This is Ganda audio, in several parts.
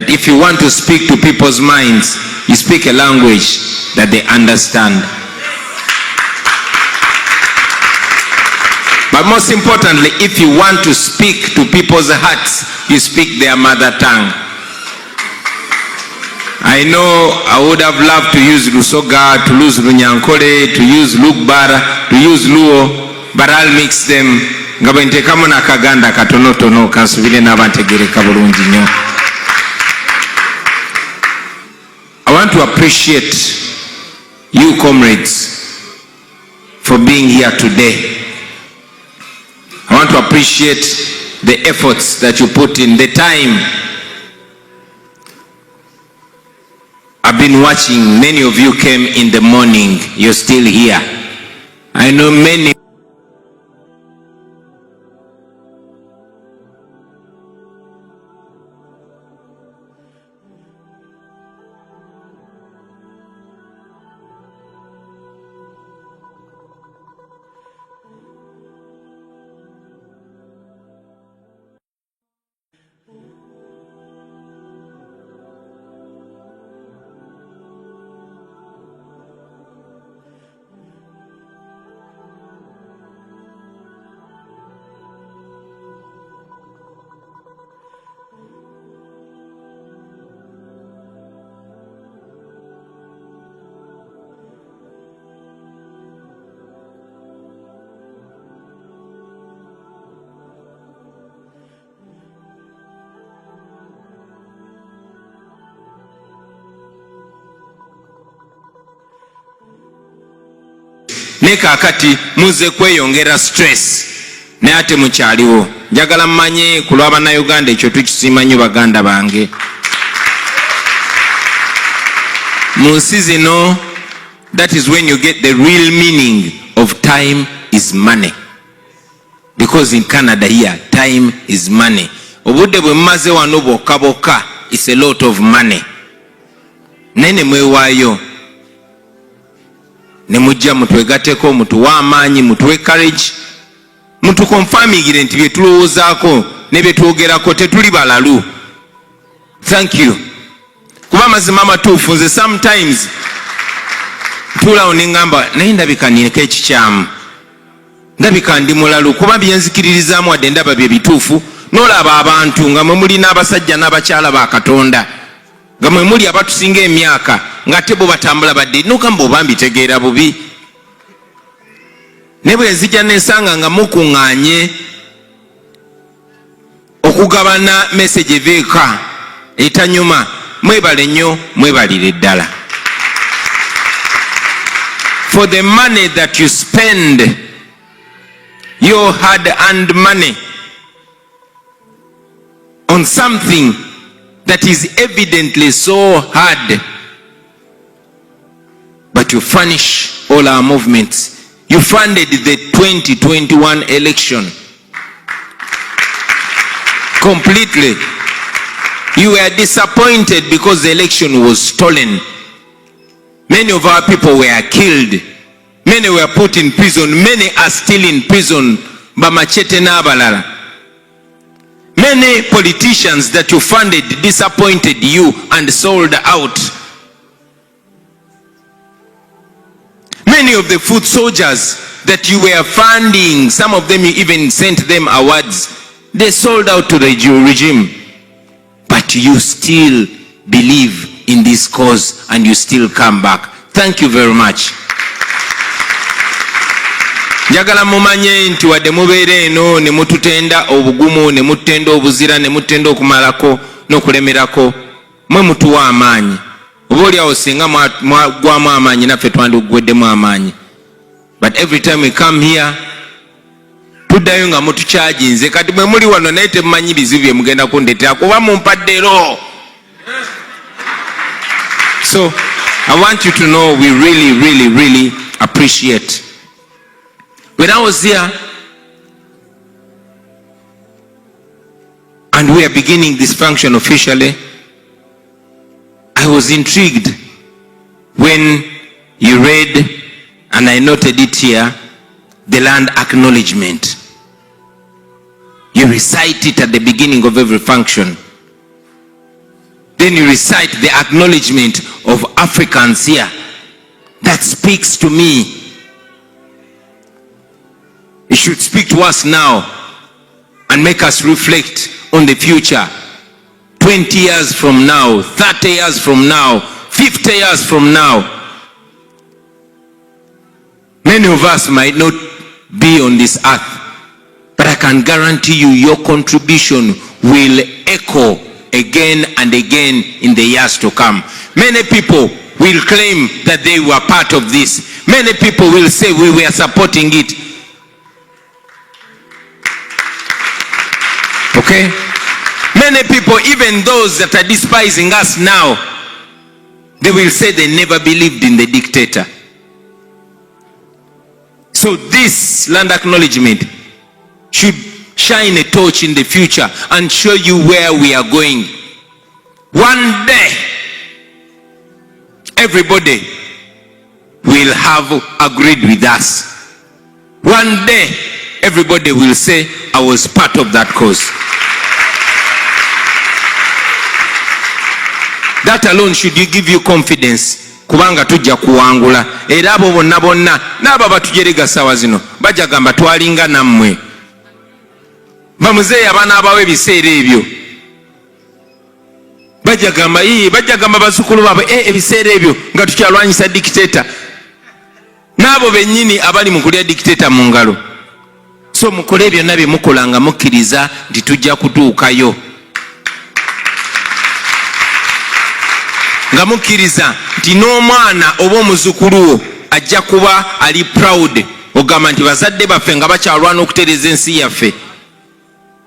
If you want to speak to people's minds, you speak a language that they understand. But most importantly, if you want to speak to people's hearts, you speak their mother tongue. I know I would have loved to use Lusoga, to use Runyankole, to use Lugbara, to use Luo, but I'll mix them. Ngabentekamona kaganda katonotono kansubile nabantegere kabulungi nnyo. I want to appreciate you, comrades, for being here today. I want to appreciate the efforts that you put in, the time. I've been watching, many of you came in the morning, you're still here. I know many. Neka akati muze kweyongera stress ne ate mukyaliwo. Njagala mmanye ku lw'Abannayuganda ekyo tukisiima nnyo baganda bange. Mu nsi zino, that is when you get the real meaning of time is money. Because in Canada here, time is money. Obudde bwe mmaze wano bwokka bwokka, it's a lot of money. Nene mwewaayo. Ne mujja mutwegateko, mutuwa amaanyi, mutuwe courage, mutukonfamigire nti bye tulowoozaako ne bye twogerako tetuli balalu. Thank you. Kuba mazima matuufu, nze sometimes tuulawo ne ngamba naye ndabika nireko ekikyamu, ndabika ndi mulalu, kuba byenzikiririzaamu wadde ndaba bye bituufu. N'olaba abantu nga mwe muli n'abasajja n'abakyala ba Katonda, nga mwe muli abatusinga emyaka nga te bo batambula badde nokamba oba mbitegeera bubi. Ne bwe nzija nensanga nga mukuŋŋaanye okugabana message eveeka etanyuma, mwebale nnyo, mwebalire ddala. For the money that you spend, your hard-earned money, on something that is evidently so hard, but you furnish all our movements. You funded the 2021 election completely. You were disappointed because the election was stolen. Many of our people were killed. Many were put in prison. Many are still in prison. Bamachete n'abalala. Many politicians that you funded disappointed you and sold out. Many of the foot soldiers that you were funding, some of them you even sent them awards, they sold out to the regime. But you still believe in this cause and you still come back. Thank you very much. Njagala mumanye nti wadde mubeere eno ne mututenda obugumu, ne mutenda obuzira, ne mutenda okumalako n'okulemerako, mwe mutuwa amaanyi. Oba oliawo singa mwagwamu amaanyi naffe twandiguggweddemu amaanyi. But every time we come here, tuddayo nga mutukyaginze. Kati mwe muli wano naye temumanyi bizibu bye mugenda kundetera kuba mumpaddeero. So I want you to know we really appreciate. When I was here and we are beginning this function officially, I was intrigued when you read, and I noted it here, the land acknowledgement. You recite it at the beginning of every function. then you recite the acknowledgement of Africans here. That speaks to me. It should speak to us now and make us reflect on the future. 20 years from now, 30 years from now, 50 years from now. Many of us might not be on this earth, but I can guarantee you your contribution will echo again and again in the years to come. Many people will claim that they were part of this. Many people will say we were supporting it. Okay? Many people, even those that are despising us now, they will say they never believed in the dictator. So this land acknowledgement should shine a torch in the future and show you where we are going. One day, everybody will have agreed with us. One day, everybody will say, I was part of that cause. That alone should give you confidence. Kubanga tujja kuwangula era abo bonna bonna n'abo batujerega sawa zino bajja gamba twalinga nammwe bamuzeeyi abaana abawe ebiseera ebyo bajja gamba basukulu baabwe ebiseera ebyo nga tukyalwanyisa dictator n'abo bennyini abali mu kulya dictator mu ngalo. So mukole byonna bye mukola nga mukkiriza nti tujja kutuukayo, nga mukkiriza nti n'omwana oba omuzukulu wo ajja kuba ali proud, ogamba nti bazadde baffe nga bakyalwana okutereeza ensi yaffe.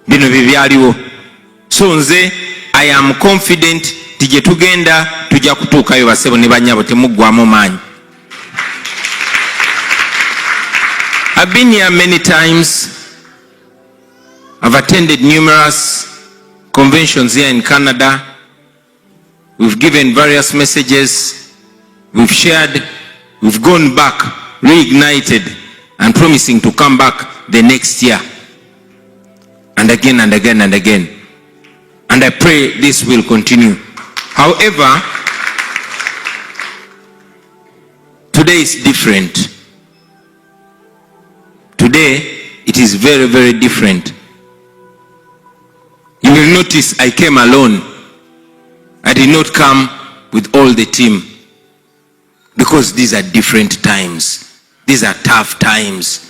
Bino bye byaliwo. So nze I am confident ti gye tugenda tujja kutuukayo basebo ne banyabo, temuggwamu maanyi. I've been here many times. I've attended numerous conventions here in Canada. We've given various messages, we've shared, we've gone back, reignited, and promising to come back the next year. And again and again and again. And I pray this will continue. However, today is different. Today, it is very, very different. You will notice I came alone. I did not come with all the team, because these are different times. These are tough times.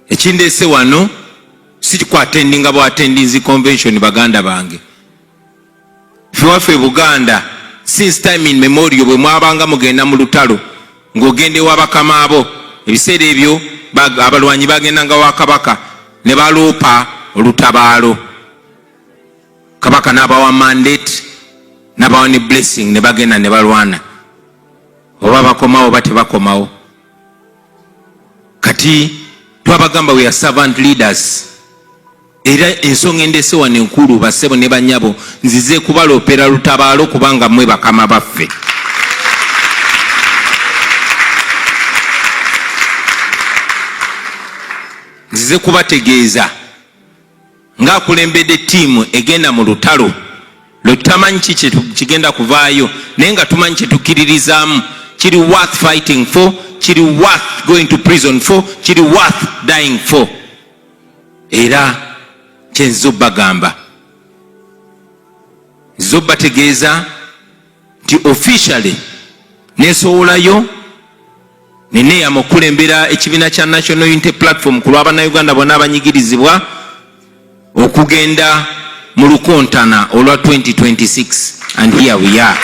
Ekindese wano si kwatendinga bwa attendinzi convention baganda bange. Fiwaffe Buganda, since time in memorial bwe mwabanga mugenda mu lutalo ng'ogende wabakama abo, ebiseera ebyo abalwanyi bagendanga wa kabaka ne baloopa olutabaalo. Kabaka n'abawa mandate, n'abawa ne blessing, ne bagenda ne balwana. Oba bakomawo oba tebakomawo. Kati twabagamba we are servant leaders. Era ensonga endese wano enkulu basebo ne banyabo nzize kubaloopera lutabaalo kubanga mmwe bakama baffe. Nzize kubategeeza ng'akulembedde ttiimu egenda mu lutalo lwe tutamanyi ki kigenda kuvaayo, naye nga tumanyi kye tukkiririzaamu kiri worth fighting for, kiri worth going to prison for, kiri worth dying for. Era kyenzo bagamba, zo bategeeza nti officially nesowolayo neneeyama okukulembera ekibiina kya National Unity Platform ku lw'Abannayuganda bonna abanyigirizibwa okugenda mu lukontana olwa 2026, and here we are.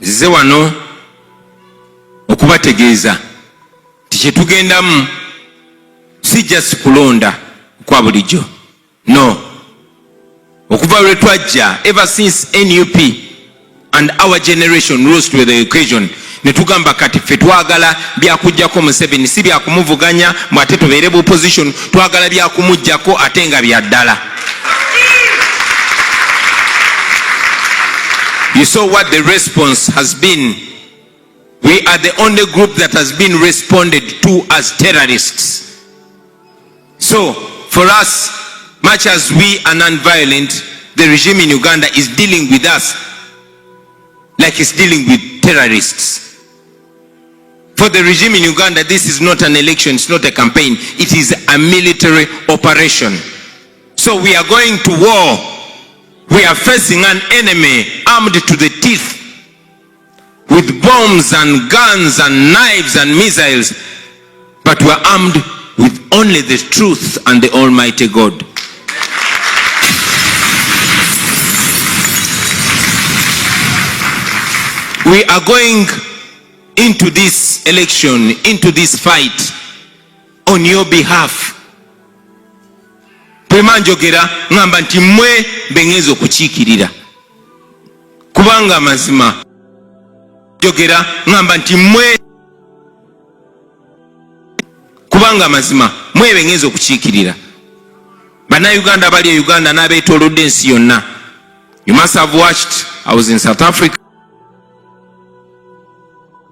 Nzize wano okubategeeza nti kye tugendamu si just kulonda kwa bulijjo, no. Okuva lwe twajja, ever since NUP and our generation rose to the occasion, ne tugamba kati ffe twagala byakujjako Museveni, si byakumuvuganya mu ate tubeere bu opposition, twagala byakumujjako ate nga bya ddala. You saw what the response has been We are the only group that has been responded to as terrorists. So, for us, much as we are non-violent, the regime in Uganda is dealing with us like it's dealing with terrorists. For the regime in Uganda, this is not an election, it's not a campaign, it is a military operation. So we are going to war. We are facing an enemy armed to the teeth with bombs and guns and knives and missiles, but we are armed with only the truth and the Almighty God. We are going into this election, into this fight on your behalf. Premanjogera ngamba nti mwe bengezo kuchikirira kubanga mazima jogera ngamba nti mwe kubanga mazima mwe bengezo kuchikirira bana Uganda bali Uganda n'abetolodde ensi yonna. You must have watched. I was in South Africa.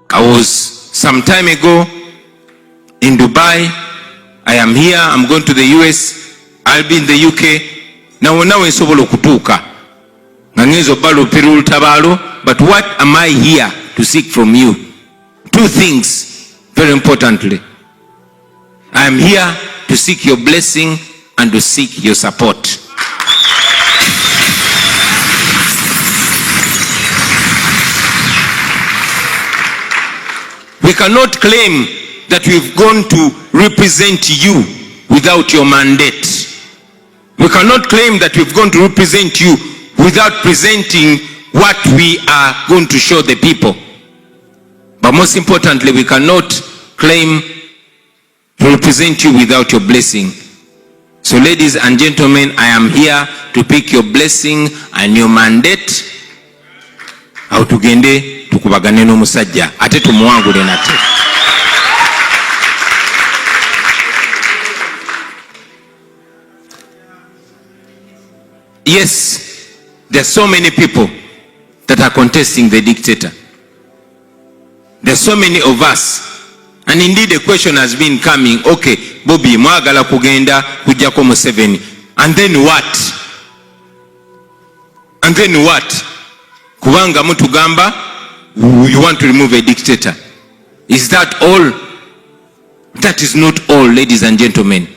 I was some time ago in Dubai. I am here. I'm going to the US. I'll be in the UK. Now nsobola okutuuka nga ngezo balo pirul tabalo. But what am I here to seek from you? Two things, very importantly. I am here to seek your blessing and to seek your support. We cannot claim that we've gone to represent you without your mandate. We cannot claim that we've gone to represent you without presenting what we are going to show the people. But most importantly, we cannot claim to represent you without your blessing. So ladies and gentlemen, I am here to pick your blessing and your mandate. Au tugende tukubagane n'omusajja ate tumuwangule nate. Yes, there are so many people that are contesting the dictator. There are so many of us. And indeed the question has been coming, okay, Bobby, mwagala kugenda kujjako Museveni. And then what? And then what? Kubanga mutugamba, you want to remove a dictator. Is that all? That is not all, ladies and gentlemen.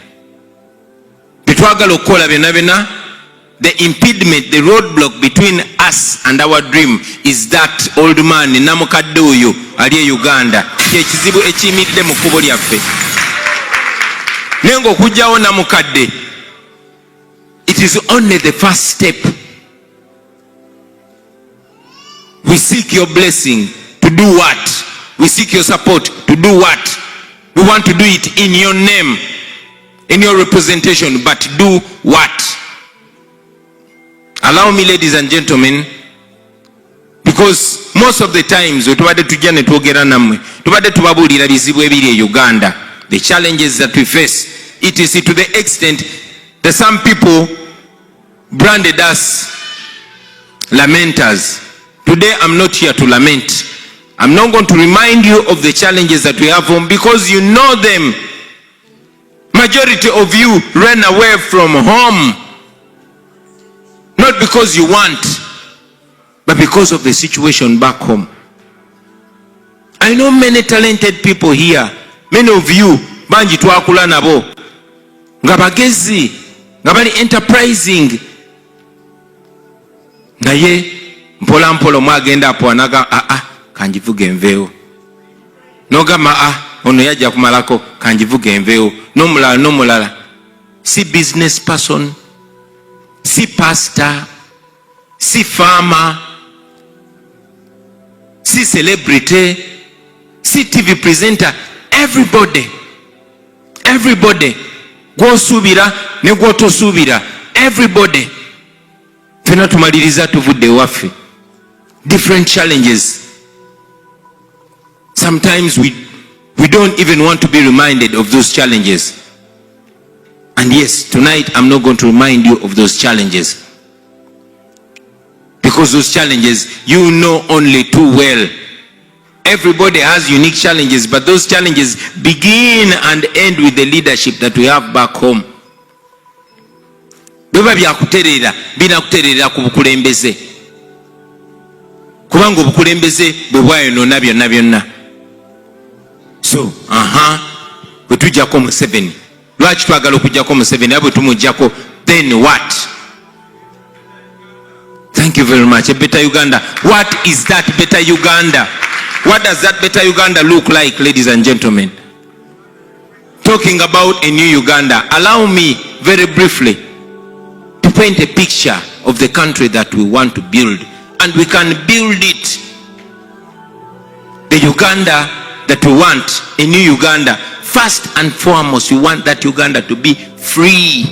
Bitwagala okola byonna byonna. The impediment, the roadblock between us and our dream is that old man namukadde oyo ali Uganda. Kyekizibu ekiyimidde mu kkubo lyaffe. Nengo okujjawo namukadde. It is only the first step. We seek your blessing to do what? We seek your support to do what? We want to do it in your name, in your representation, but do what? Allow me, ladies and gentlemen, because most of the times tubadde tujja ne twogera nammwe tubadde tubabuulira bizibu ebiri e Uganda, the challenges that we face, it is to the extent that some people branded us lamenters. Today I'm not here to lament. I'm not going to remind you of the challenges that we have home because you know them. Majority of you ran away from home. Not because you want, but because of the situation back home. I know many talented people here. Many of you, banji twakula nabo. Nga bagezi, nga bali enterprising. Naye, mpola mpolo mwagenda apo anaga, kanjivuge enveo. Nogama, ono yaja kumalako, kanjivuge enveo. No mulala. Si business person, si pastor, si farmer, si celebrity, si TV presenter, everybody, go subira, ne go to subira, everybody. Fena tumaliriza tuvudde waffe. Different challenges. Sometimes we don't even want to be reminded of those challenges. And yes, tonight I'm not going to remind you of those challenges. Because those challenges, you know only too well. Everybody has unique challenges, but those challenges begin and end with the leadership that we have back home. Beba byakuterera binakuterera ku bukulembeze, kubanga obukulembeze bwe bwayonona byonna byonna. So bwe tujjako Museveni, lwaki twagala okujjako Museveni? Abwe tumujjako, then what? Thank you very much. A better Uganda. What is that better Uganda? What does that better Uganda look like, ladies and gentlemen? Talking about a new Uganda, allow me very briefly to paint a picture of the country that we want to build, and we can build it. The Uganda that we want, a new Uganda, first and foremost, we want that Uganda to be free.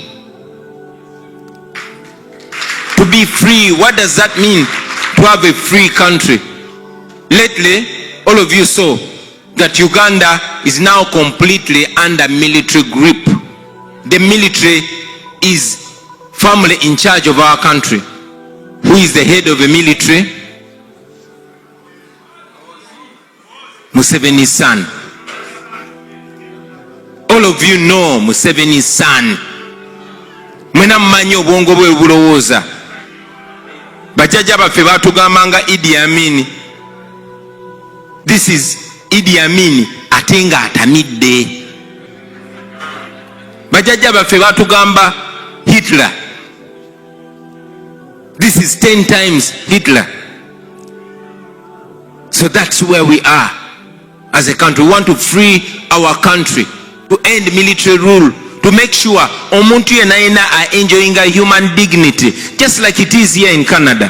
To be free. What does that mean, to have a free country? Lately, all of you saw that Uganda is now completely under military grip. The military is firmly in charge of our country. Who is the head of the military? Museveni's son. All of you know Museveni's son. Mwena mmanyi obwongo bwe bulowooza. Bajjajja baffe batugambanga Idi Amin. This is Idi Amin ate nga atamidde. Bajjajja baffe batugamba Hitler. This is 10 times Hitler. So that's where we are as a country. We want to free our country, to end military rule, to make sure omuntu yena yena are enjoying a human dignity, just like it is here in Canada.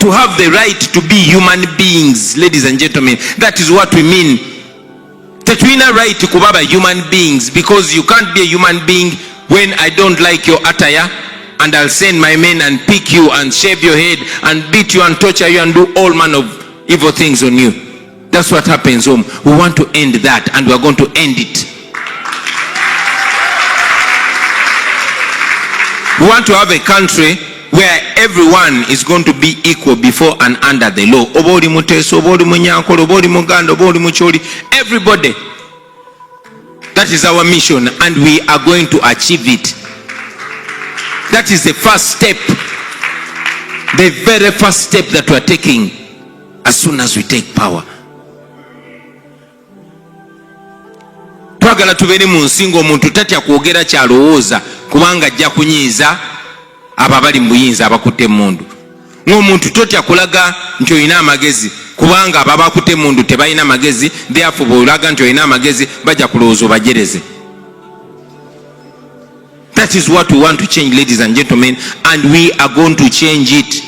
To have the right to be human beings, ladies and gentlemen. That is what we mean. That we have a right to be human beings, because you can't be a human being when I don't like your attire and I'll send my men and pick you and shave your head and beat you and torture you and do all manner of evil things on you. That's what happens home. We want to end that, and we're going to end it. We want to have a country where everyone is going to be equal before and under the law. Obodi muteso, obodi munyankolo, obodi muganda, obodi mucholi, everybody. That is our mission, and we are going to achieve it. That is the first step, the very first step that we are taking as soon as we take power. Twagala tubeere mu nsingo omuntu tatya kwogera kyalowooza kubanga ajja kunyiiza abo abali mu buyinza abakutte emmundu. Ng'omuntu totya kulaga nti olina amagezi kubanga abo abakutte emmundu tebalina magezi, therefore bw'olaga nti olina amagezi bajja kulowooza obajereze. That is what we want to change, ladies and gentlemen, and we are going to change it.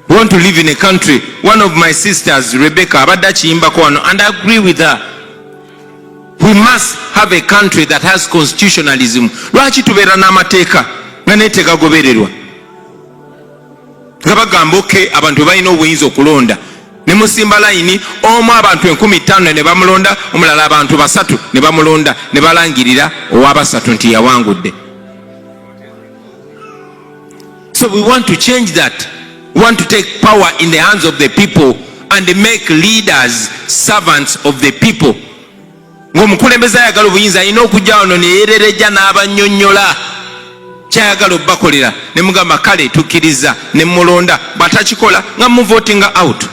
We want to live in a country. One of my sisters, Rebecca, and I agree with her. We must have a country that has constitutionalism. Lwaki tubeera n'amateeka nga neeteeka gobererwa? Nga bagamba okay, abantu balina obuyinza okulonda. Ne musimba layini, omu abantu 15,000 ne bamulonda, omulala abantu 3 ne bamulonda, ne balangirira ow'abasatu nti yawangudde. So we want to change that. We want to take power in the hands of the people and make leaders servants of the people. Ng'omukulembeze ayagala obuyinza alina okujja wano ne yeerereja n'abannyonnyola kyayagala obbakolera, ne mugamba kale tukkiriza, ne mulonda, bw'atakikola nga muvotinga out.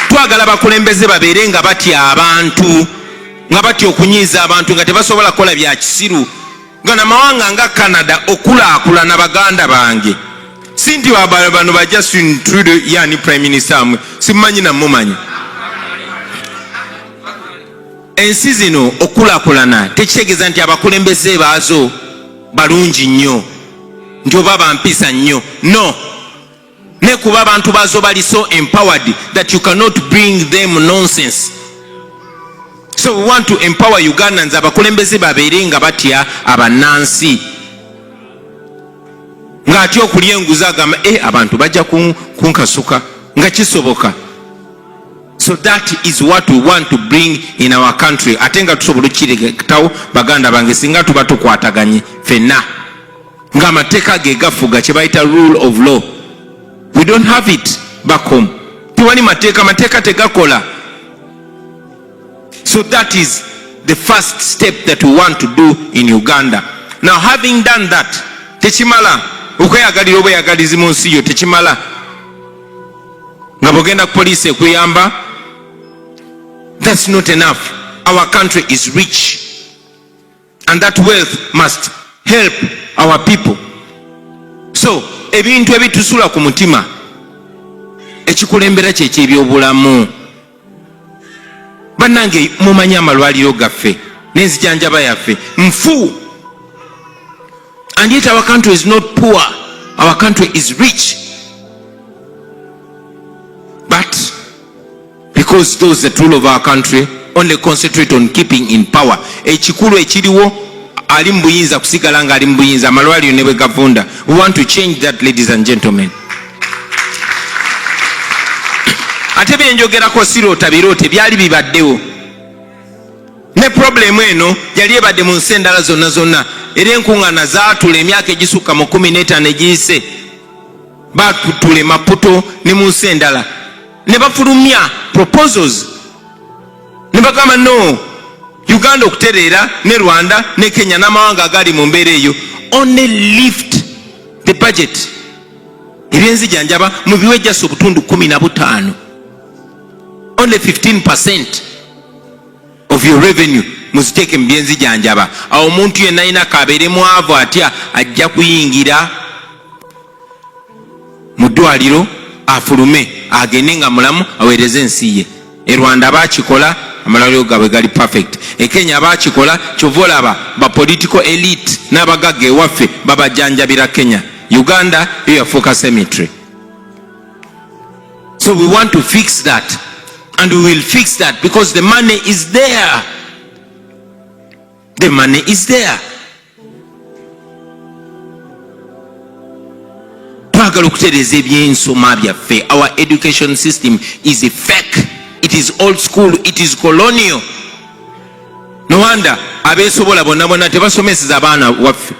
Twagala bakulembeze babeere nga batya abantu, nga batya okunyiiza abantu, nga tebasobola kukola bya kisiru. Nga namawanga nga Canada okulaakulana baganda bange. Si nti bano ba Justin Trudeau yani prime minister amwe, simanyi na mumanyi. Ensi zino okulaakulana tekitegeeza nti abakulembeze baazo balungi nnyo, nti oba bampisa nnyo. No. Ne kuba abantu baazo bali so empowered that you cannot bring them nonsense. So we want to empower Ugandans, abakulembeze babeere nga batya abannansi. Nga atya okulya enguzi agamba abantu bajja kunkasuka nga kisoboka. So that is what we want to bring in our country. Ate nga tusobola okukireetawo baganda bange singa tuba tukwataganye ffenna. nga amateeka ge gafuga kye bayita rule of law. We don't have it back home. Tewali mateeka tegakola. So that is the first step that we want to do in Uganda. Now having done that, tekimala okweyagalira obweyagalizi mu nsi yo, tekimala nga bogenda ku poliisi ekuyamba. That's not enough. Our country is rich, and that wealth must help our people. So ebintu ebitusula ku mutima, ekikulembera kyeky'ebyobulamu. Bannange mumanyi amalwaliro gaffe n'enzijanjaba yaffe nfu. And yet our country is not poor, our country is rich. But because those that rule of our country only concentrate on keeping in power, ekikulu ekiriwo ali mbuyinza kusigala nga ali mbuyinza, amalwaliro ne bwe gavunda. We want to change that, ladies and gentlemen. Ate byenjogerako siroota biroote byali bibaddewo. Ne problemu eno yali ebadde mu nsi endala zonna zonna. Era enkuŋŋaana zaatula emyaka egisukka mu 15 egiyise. Baatula Maputo ne mu nsi endala ne bafulumya proposals ne bagamba no, Uganda okutereera ne Rwanda ne Kenya n'amawanga agali mu mbeera eyo only lift the budget. Ebyenzijanjaba mu biwejjasa obutundu 15. Only 15% of your revenue muziteeke mu byenzijanjaba. Awo omuntu yenna alina kabeere mwavu atya ajja kuyingira mu ddwaliro afulume agende nga mulamu aweereze ensi ye. E Rwanda bakikola, amalwaliro gaabwe gali perfect. E Kenya bakikola, kyova olaba ba political elite n'abagagga ewaffe babajjanjabira Kenya. Uganda yo yafuuka cemetery. So we want to fix that, and we will fix that because the money is there. The money is there. Twagala okutereeza ebyensoma byaffe. Our education system is a fake. It is old school. It is colonial. No wonder abeesobola bonna bonna tebasomeseza abaana waffe.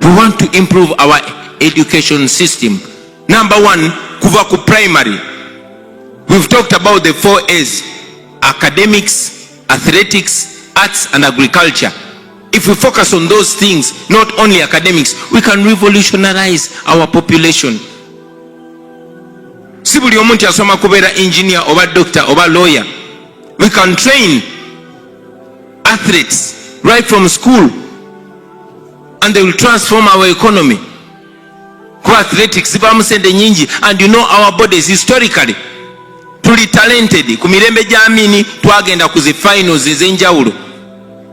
We want to improve our education system. Number one, kuva ku primary. We've talked about the 4 A's: academics, athletics, arts and agriculture. If we focus on those things, not only academics, we can revolutionize our population. Si buli omuntu asoma kubeera engineer oba doctor oba lawyer. We can train athletes right from school, and they will transform our economy. Ku athletics zibamu sente nyingi, and you know our bodies historically tuli talented. Ku mirembe gy'amini twagenda ku zi finals ez'enjawulo.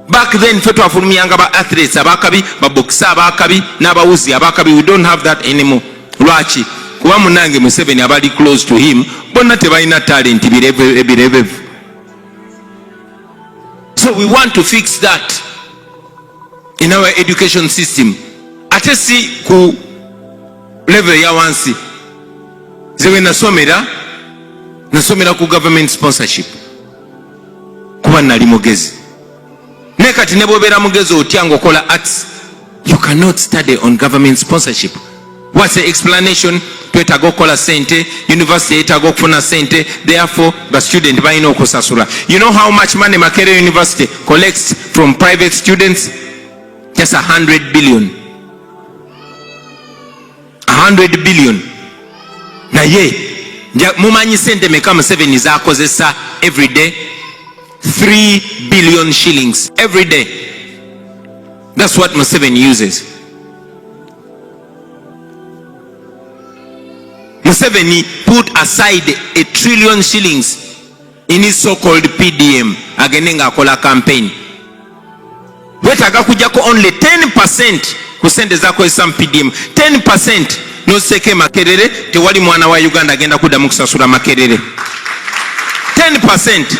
Back then fe twafulumyanga ba athletes abakabi, ba boxer abakabi n'abawuzi abakabi. We don't have that anymore. Lwaki? Kuba munange Museveni abali close to him bonna tebalina talent birebevu. So we want to fix that in our education system. Ate si ku level ya wansi. Zewe nasomera ku government sponsorship kuba nali mugezi. Ne kati ne bw'obeera mugezi otya ng'okola arts, you cannot study on government sponsorship. What's the explanation? Twetaaga okukola sente, university yetaaga okufuna sente, therefore the student balina okusasula. You know how much money Makerere University collects from private students? Just 100 billion. 100 billion. Naye mumanyi sente meka Museveni z'akozesa every day? 3 billion shillings every day. That's what Museveni uses. Museveni put aside 1 trillion shillings in his so-called PDM agenenga akola campaign. Wetaaga kujjako only 10% ku sente z'akozesa mu PDM. 10% n'oseke Makerere, tewali mwana wa Uganda agenda kuddamu kusasula Makerere. 10%.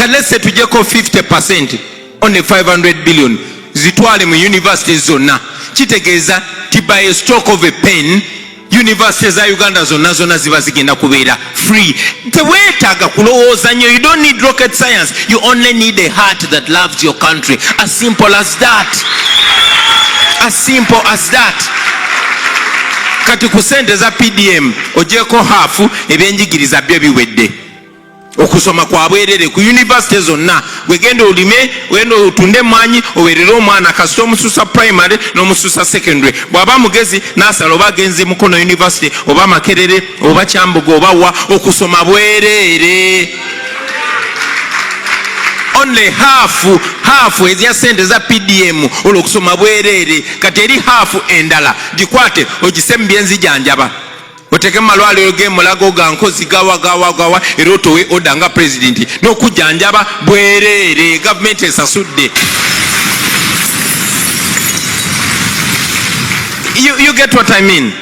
Let's say tujeko 50%, only 500 billion zitwale mu universities zonna. Kitegeeza ti by a stroke of a pen University za Uganda zonna ziba zigenda kubeera free. Teweetaaga kulowooza nnyo. You don't need rocket science. You only need a heart that loves your country. As simple as that. As simple as that. Kati ku sente za PDM ogyeko hafu ebyenjigiriza byo biwedde. Okusoma kwa bwerere ku university zonna wegenda olime wenda otunde mwanyi owerere omwana kasita omususa primary n'omususa secondary bw'aba mugezi n'asala oba agenze Mukono University oba Makerere oba Kyambogo oba wa okusoma bwerere. Only half ezya sente za PDM olwokusoma bwerere. Kati eri half endala gikwate ogise mu byenzijanjaba oteke malwaliro gemulago ga nkozi gawa era otowe order nga president n'okujjanjaba bwerere. Government esasudde. You get what I mean?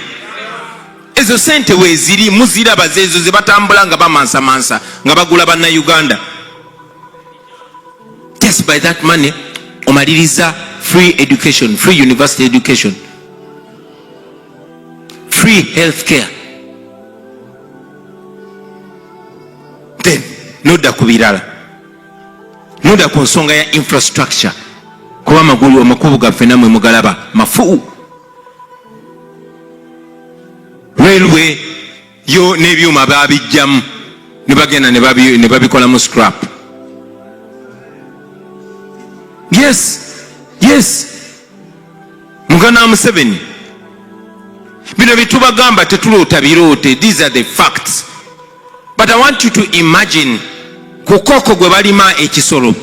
Ezo sente weziri muziraba zezo ze batambula nga bamansa nga bagula banna Uganda. Just by that money omaliriza free education, free university education, free health care. Then noda kubirala, noda ku nsonga ya infrastructure kuba amagulu amakubu gaffe namwe mugalaba mafu. Railway yo n'ebyuma babijjamu ne bagenda ne babikolamu scrap. Yes. Mugana Museveni. Bino bitubagamba tetuloota biroote. These are the facts. But I want you to imagine kukoko gwe balima ekisolo.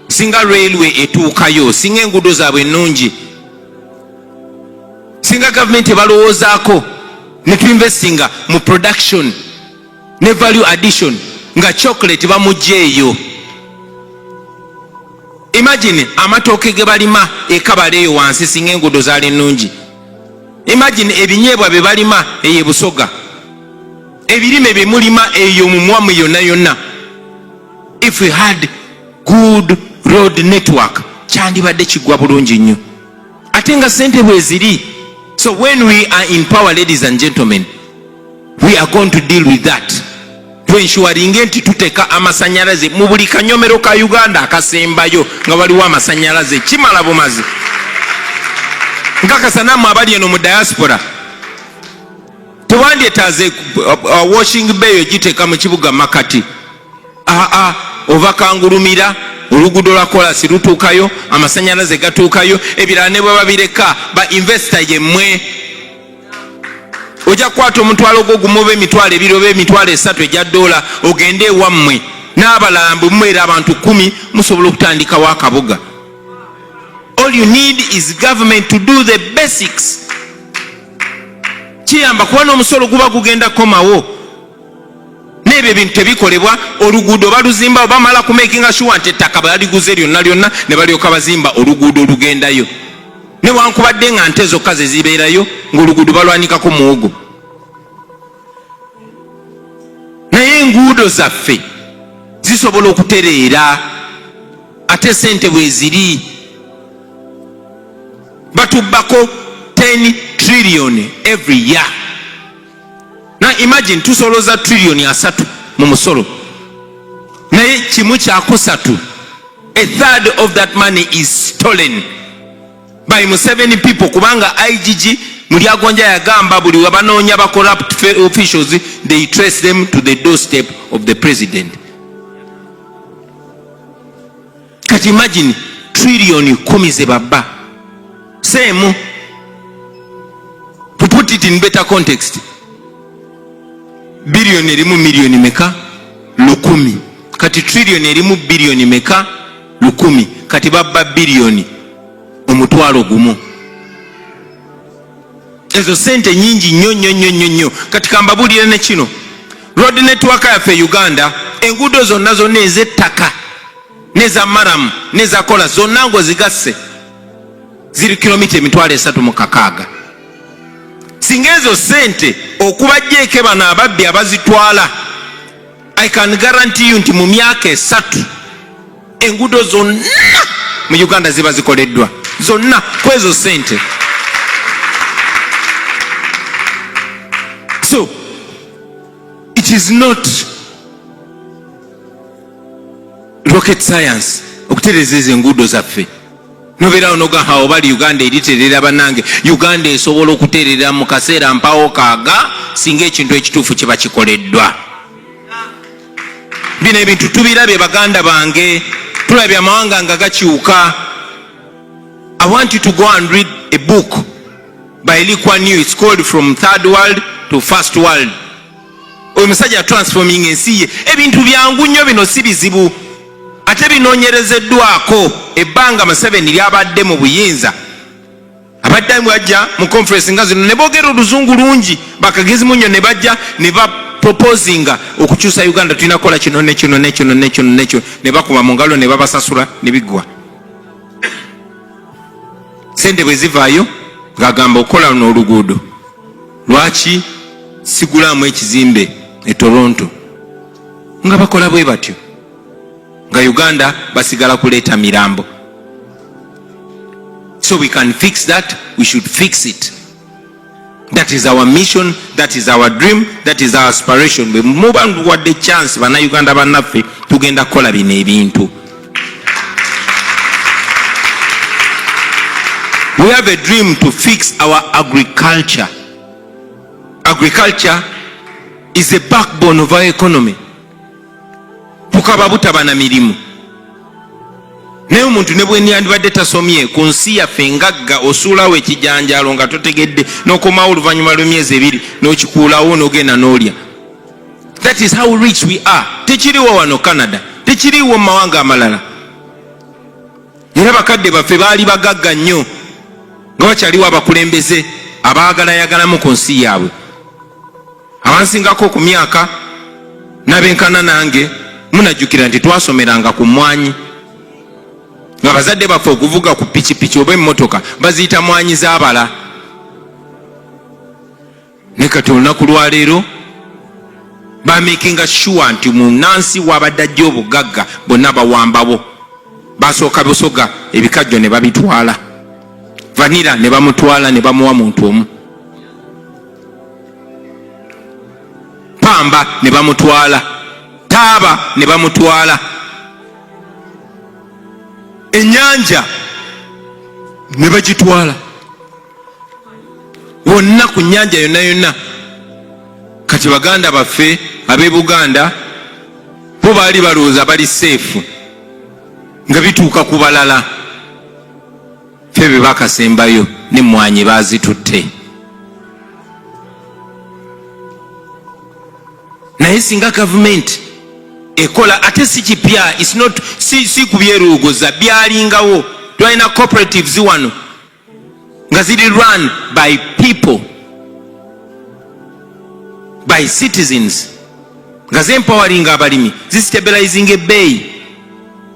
Singa railway etuukayo, singa enguudo zaabwe ennungi, singa government ebalowoozaako ne tuinvestinga mu production ne value addition nga chocolate bamugyeeyo. Imagine amatooke ge balima ekabala eyo wansi singa enguudo zaali ennungi. Imagine ebinyeebwa bye balima eyo Busoga, ebirime bye mulima eyo mu mwamu yonna. If we had good road network kyandibadde kigwa bulungi nnyo. Ate nga sente bwe ziri. So when we are in power, ladies and gentlemen, we are going to deal with that. Ensuringa nti tuteka amasanyalaze mu buli kanyomero ka Uganda akasembayo nga waliwo amasanyalaze kimala bumazi. Nkakasa namwe abali eno mu diaspora tewandyetaaze washing bay giteeka mu kibuga Makati. Ova Kangulumira oluguudo lwa kolasi lutuukayo, amasanyalaze gatuukayo, ebirala ne bwe babireka ba investor yemmwe. Ojja kwata omutwalo gwo gumuba emitwalo ebiri oba emitwalo 3 egya dola ogende ewammwe n'abalambu mwera abantu 10 musobola okutandikawo akabuga. All you need is government to do the basics. Kiyamba kuba n'omusolo guba gugenda komawo. N'ebyo ebintu tebikolebwa oluguudo baluzimba bamala kumakinga sure nti ettaka baliguze lyonna ne balyoka bazimba oluguudo olugendayo. Newankubadde nga nte zokka ze zibeerayo ng'oluguudo balwanikako muwogo. Naye enguudo zaffe zisobola okutereera ate sente bwe ziri. Batubbako 10 trillion every year. Now imagine tusoloza trillion 3 mu musolo. Naye kimu kyakusatu, a third of that money is stolen by Museveni people. Kubanga IGG Mulyagonja yagamba buli wabanoonya ba corrupt officials they trace them to the doorstep of the president. Kati imagine trillion 10 ze baba. Same. To put it in better context, billion erimu million meka 10. Kati trillion erimu billion meka 10. Kati baba billion omutwalo gumu. Ezo sente nyingi nnyo. Kati kambabulira ne kino road network yaffe Uganda, enguudo zonna ez'ettaka neza maramu neza kola zonna ngo zigasse ziri kilomita 360. Singa ezo sente okubajjeeko bano ababbi abazitwala, I can guarantee you nti mu myaka 3 enguudo zonna mu Uganda ziba zikoleddwa zonna kwezo sente. So it is not rocket science okutereza ezo enguudo zaffe. Nobeerawo nogaha obali Uganda eriterera bannange, Uganda esobola okuterera mu kaseera mpawo kaaga singa ekintu ekituufu kiba kikoleddwa. Bino ebintu tubirabye baganda bange, tulabye amawanga nga gakyuka. I want you to go and read a book by Lee Kuan Yew. It's called From Third World to First World. Oyo musajja transforming ensi ye. Ebintu byangu nnyo bino si bizibu. Ate binoonyerezeddwako ebbanga Museveni lyabadde mu buyinza. Abadde bwajja mu conference nga zino ne boogera oluzungu lungi, bakagezi munyo ne bajja ne ba proposinga okukyusa Uganda, tulina kola kino ne kino ne kino ne kino ne kino, ne bakuba mu ngalo ne babasasula ne biggwa. Sente bwe zivaayo ng'agamba okola luno oluguudo. Lwaki sigulamu ekizimbe e Toronto? Nga bakola bwe batyo. Nga Uganda basigala kuleeta mirambo. So we can fix that, we should fix it. That is our mission, that is our dream, that is our aspiration. We move on what the chance bana Uganda bannaffe tugenda kola bino ebintu. We have a dream to fix our agriculture. Agriculture is the backbone of our economy. Tukaba butaba na mirimu. Naye omuntu ne bwe yandibadde tasomye ku nsi yaffe engagga, osuulawo ekijanjaalo nga totegedde, n'okomawo oluvannyuma lw'emyezi ebiri n'okikuulawo n'ogenda n'olya. That is how rich we are. Tekiriwo wano Canada, tekiriwo mu mawanga amalala. Era bakadde baffe baali bagagga nnyo nga bakyaliwo abakulembeze abaagalayagalamu ku nsi yaabwe. Abansingako ku myaka n'abenkana nange munajjukira nti twasomeranga ku mmwanyi. Nga bazadde baffe okuvuga ku pikipiki oba emmotoka baziyita mwanyi z'abala. Ne kati olunaku lwaleero bamakinga sure nti munansi wabadde ajja obugagga bonna bawambawo. Basooka busoga ebikajjo ne babitwala. Vanira ne bamutwala ne bamuwa muntu omu. Pamba ne bamutwala. Taaba ne bamutwala. Ennyanja ne bagitwala. Wonna ku nnyanja yonna yonna. Kati baganda baffe ab'e Buganda bo baali balowooza bali seefu nga bituuka ku balala. Ffe be bakasembayo n'emmwanyi baazitutte. Naye singa gavumenti ekola ate si kipya, it's not si kubyeruugoza, byalingawo. Twalina cooperatives wano nga ziri run by people, by citizens, nga zempowering abalimi, zistabilizing ebbeeyi.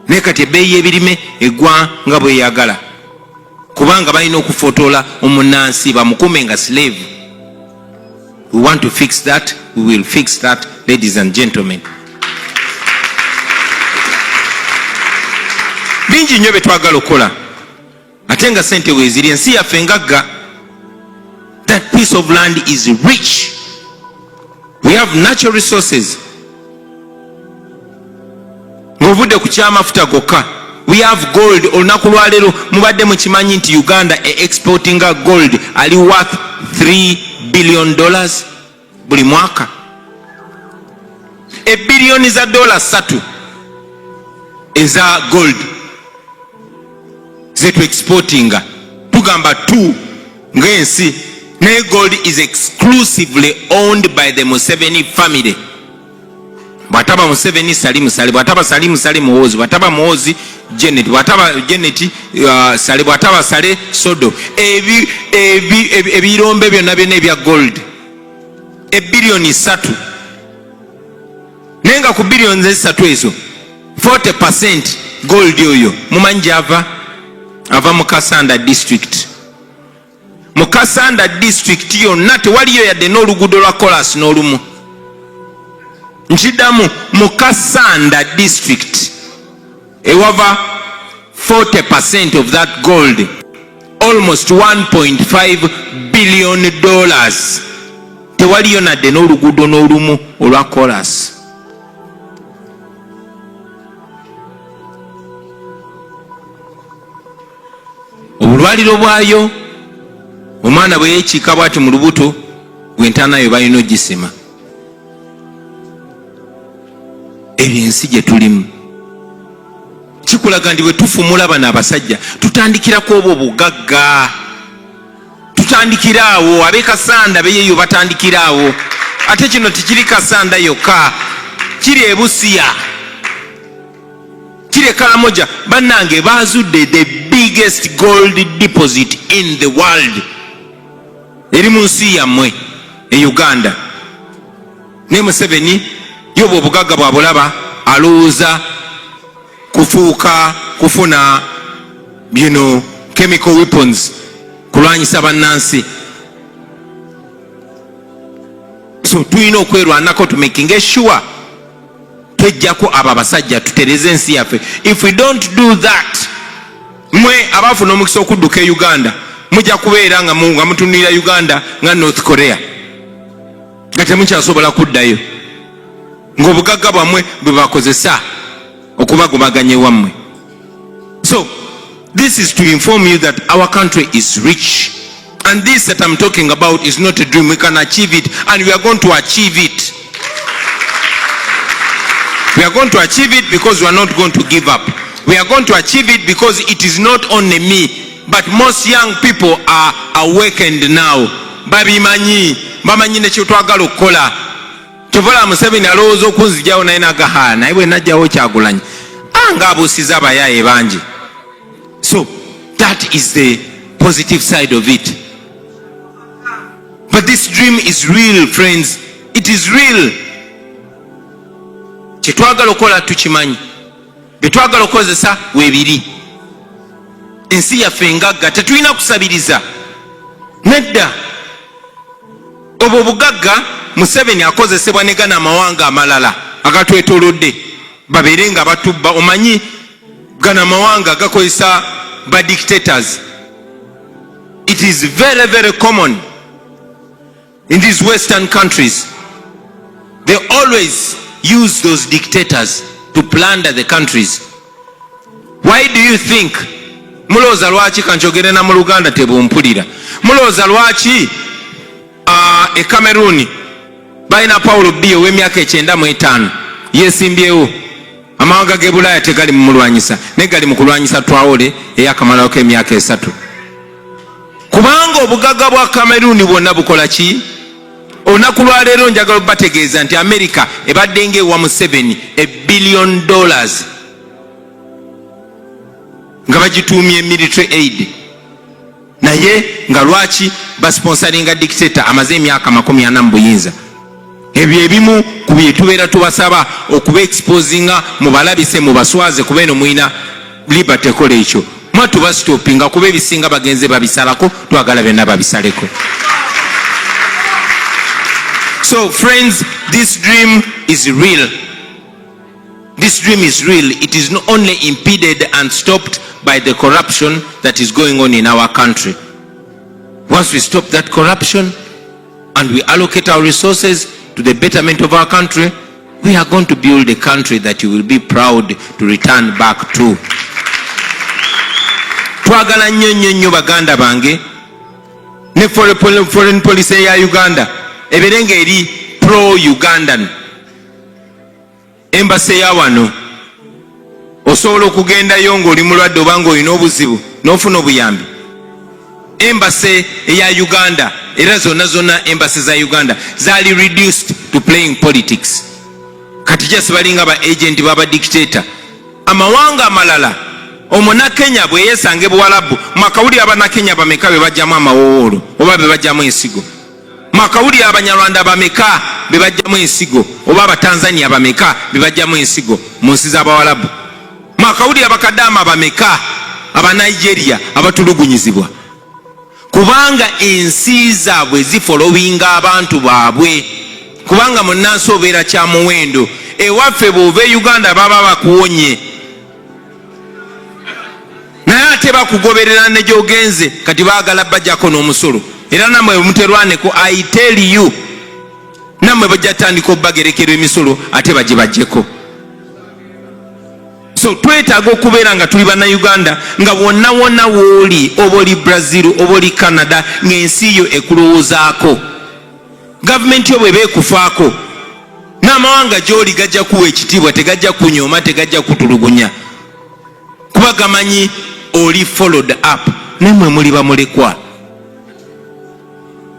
Naye kati ebbeeyi y'ebirime eggwa nga bweyagala kubanga balina okufotoola omunnansi bamukume nga slave. We want to fix that, we will fix that, ladies and gentlemen. Bingi nnyo bye twagala okukola ate nga sente weeziri. Ensi yaffe engagga. That piece of land is rich. We have natural resources. Ng'ovudde ku kyamafuta gokka, we have gold. Olunaku lwaleero mubadde mukimanyi nti Uganda exportinga gold ali worth $3 billion buli mwaka. Ebbilioni za $3 eza gold zetu exportinga, tugamba 2 ng'ensi. Naye gold is exclusively owned by the Museveni family. Bwataba Museveni Sali Musale, bwataba Sali Musale Muhoozi, bwataba Muhoozi Janet, bwataba Janet Sale, bwataba Sale Sodo. Ebirombe byonna byonna ebya gold ebbilioni 3. Naye nga ku bilioni 3 ezo 40% gold oyo mumanyi gyava? Ava mu Kasanda district. Mu Kasanda district yonna tewaliyo yadde n'oluguudo lwa kolas n'olumu. Nkidamu mu Kasanda district ewava 40% of that gold, almost $1.5 billion tewaliyo nadde n'oluguudo n'olumu olwa chorus. Obulwaliro bwayo omwana bwe yeekiika bw'ati mu lubuto gw'entaanayo balina ogisima. Ebyo ensi gye tulimu kikulaga nti bwe tufumula bano abasajja tutandikirako obwo bugagga, tutandikira awo. Ab'e Kasanda beyeyo batandikira awo. Ate kino tikiri Kasanda yokka, kiri e Busia, kiri e Karamoja. Bannange baazudde the biggest gold deposit in the world eri mu nsi yammwe e Uganda. Ne Museveni yobo obugagga bwabulaba alowooza kufuna chemical weapons kulwanyisa bannansi. So tulina okwerwanako to making sure twejjako abo abasajja tutereze ensi yaffe. If we don't do that, mwe abafuna omukisa okudduka e Uganda mujja kubeera nga mutunulira Uganda nga North Korea nga temukyasobola kuddayo, ng'obugagga bwammwe bwe bakozesa okubagumaganya ewammwe. So this is to inform you that our country is rich, and this that I'm talking about is not a dream. We can achieve it, and we are going to achieve it. We are going to achieve it because we are not going to give up. We are going to achieve it because it is not only me, but most young people are awakened now. Bamanyi ne kye twagala okukola. Kyovola Museveni alowooza okunzijawo naye nagaha naye bwe najjawo Kyagulanyi ng'abuusiza abayaaye bangi. So that is the positive side of it. But this dream is real, friends. It is real. Kye twagala okukola tukimanyi, bye twagala okukozesa weebiri. Ensi yaffe engagga, tetulina kusabiriza nedda. Obwo bugagga Museveni akozesebwa ne gana amawanga amalala agatwetoolodde babeere nga batubba. Omanyi gana amawanga gakozesa ba dictators. It is very, very common in these Western countries. They always use those dictators to plunder the countries. Why do you think? Mulowooza lwaki kanjogere na mu Luganda tebumpulira? Mulowooza lwaki e Cameroon balina Paulo Biya ow'emyaka 95 yeesimbyewo? Amawanga g'e Bulaaya tegali mu mulwanyisa, naye gali mu kulwanyisa Traore ey'akamalawo k'emyaka 3. Kubanga obugagga bwa Cameroon bwonna bukola ki? Olunaku lwa leero njagala bategeeza nti America ebadde ng'ewa Museveni $1 billion nga bagituumye military aid, naye nga lwaki basponsoringa dictator amaze emyaka 40 mu buyinza. Ebyo ebimu ku bye tubeera tubasaba okuba exposinga mubalabise mubaswaze kuba eno mwina liberty kola ekyo mwatuba stopinga kuba ebisinga bagenze babisalako twagala byonna babisaleko. So friends, this dream is real. This dream is real. It is not only impeded and stopped by the corruption that is going on in our country. Once we stop that corruption and we allocate our resources to the betterment of our country, we are going to build a country that you will be proud to return back to. Twagala nnyo baganda bange ne foreign policy ya Uganda eberenga eri pro-Ugandan. Embassy ya wano osobola okugendayo ng'oli mulwadde obanga olina obuzibu n'ofuna obuyambi. Embassy eya Uganda era zonna embassy za Uganda zaali reduced to playing politics. Kati just balinga ba agent baba dictator. Amawanga amalala omunakenya bwe yesange Buwalabu makawuli abanakenya bameka be bajjamu amawoolo oba be bajjamu ensigo. Makawuli abanyarwanda bameka be bajjamu ensigo oba abatanzania bameka be bajjamu ensigo mu nsi z'Abawalabu. Makawuli abakadama bameka abanigeria abatulugunyizibwa kubanga ensi zaabwe zifolowinga abantu baabwe. Kubanga munnansi obeera kya muwendo, ewaffe bw'ova e Uganda baba bakuwonye naye ate bakugoberera ne gy'ogenze kati baagala bajjako n'omusolo. Era namwe muterwaneko, I tell you, nammwe bajja tandika obagerekera emisolo ate bagibajjeko. So twetaaga okubeera nga tuli bannayuganda nga wonna wonna wooli, oba oli Brazil oba oli Canada, ng'ensi yo ekulowoozaako, gavumenti yo bweba ekufaako, n'amawanga gy'oli gajja kuwa ekitiibwa, tegajja kunyooma, tegajja kutulugunya, kuba gamanyi oli followed up, nemwe muli bamulekwa.